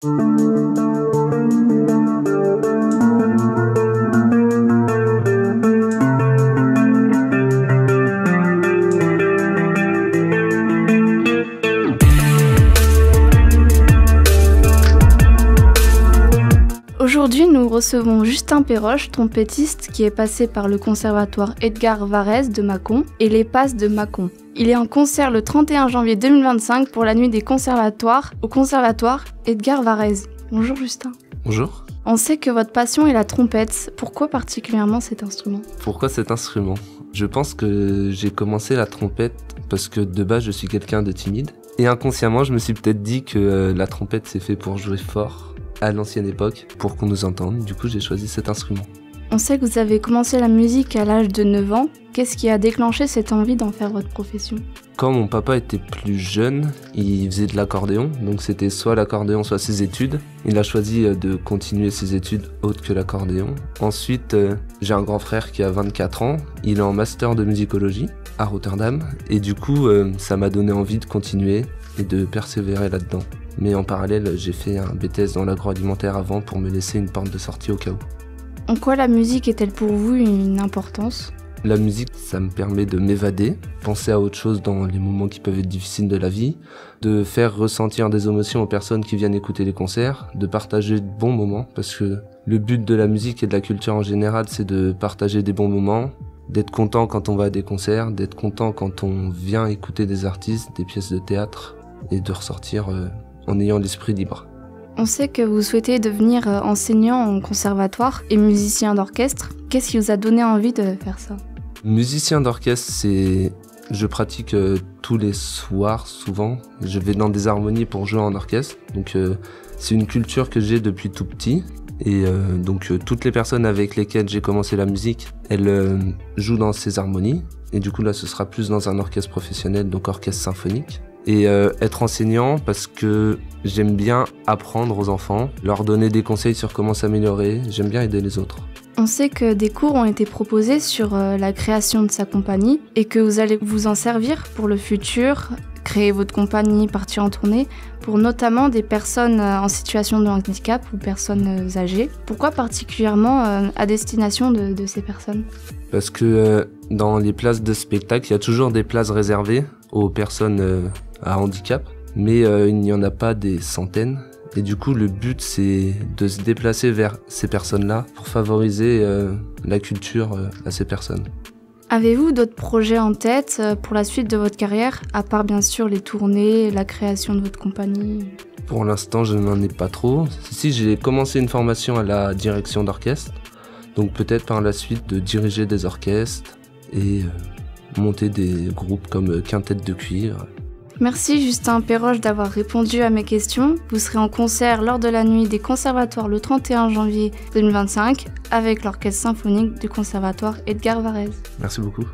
Aujourd'hui, nous recevons Justin Perroche, trompettiste qui est passé par le conservatoire Edgar Varèse de Mâcon et les Passes de Mâcon. Il est en concert le 31 janvier 2025 pour la nuit des conservatoires au conservatoire Edgar Varèse. Bonjour Justin. Bonjour. On sait que votre passion est la trompette. Pourquoi particulièrement cet instrument ? Pourquoi cet instrument ? Je pense que j'ai commencé la trompette parce que de base je suis quelqu'un de timide. Et inconsciemment je me suis peut-être dit que la trompette c'est fait pour jouer fort à l'ancienne époque, pour qu'on nous entende. Du coup j'ai choisi cet instrument. On sait que vous avez commencé la musique à l'âge de 9 ans. Qu'est-ce qui a déclenché cette envie d'en faire votre profession ? Quand mon papa était plus jeune, il faisait de l'accordéon, donc c'était soit l'accordéon, soit ses études. Il a choisi de continuer ses études autres que l'accordéon. Ensuite, j'ai un grand frère qui a 24 ans, il est en master de musicologie à Rotterdam, et du coup, ça m'a donné envie de continuer et de persévérer là-dedans. Mais en parallèle, j'ai fait un BTS dans l'agroalimentaire avant pour me laisser une porte de sortie au cas où. En quoi la musique est-elle pour vous une importance ? La musique, ça me permet de m'évader, penser à autre chose dans les moments qui peuvent être difficiles de la vie, de faire ressentir des émotions aux personnes qui viennent écouter les concerts, de partager de bons moments, parce que le but de la musique et de la culture en général, c'est de partager des bons moments, d'être content quand on va à des concerts, d'être content quand on vient écouter des artistes, des pièces de théâtre, et de ressortir en ayant l'esprit libre. On sait que vous souhaitez devenir enseignant en conservatoire et musicien d'orchestre. Qu'est-ce qui vous a donné envie de faire ça ? Musicien d'orchestre, je pratique tous les soirs souvent. Je vais dans des harmonies pour jouer en orchestre. Donc c'est une culture que j'ai depuis tout petit. Et donc toutes les personnes avec lesquelles j'ai commencé la musique, elles jouent dans ces harmonies. Et du coup là, ce sera plus dans un orchestre professionnel, donc orchestre symphonique. Et être enseignant parce que j'aime bien apprendre aux enfants, leur donner des conseils sur comment s'améliorer, j'aime bien aider les autres. On sait que des cours ont été proposés sur la création de sa compagnie et que vous allez vous en servir pour le futur, créer votre compagnie, partir en tournée, pour notamment des personnes en situation de handicap ou personnes âgées. Pourquoi particulièrement à destination de ces personnes ? Parce que dans les places de spectacle, il y a toujours des places réservées aux personnes à handicap, mais il n'y en a pas des centaines. Et du coup, le but, c'est de se déplacer vers ces personnes-là pour favoriser la culture à ces personnes. Avez-vous d'autres projets en tête pour la suite de votre carrière, à part bien sûr les tournées, la création de votre compagnie ? Pour l'instant, je n'en ai pas trop. Si, j'ai commencé une formation à la direction d'orchestre, donc peut-être par la suite de diriger des orchestres et monter des groupes comme Quintette de Cuivre. Merci Justin Perroche d'avoir répondu à mes questions. Vous serez en concert lors de la nuit des conservatoires le 31 janvier 2025 avec l'orchestre symphonique du conservatoire Edgar Varèse. Merci beaucoup.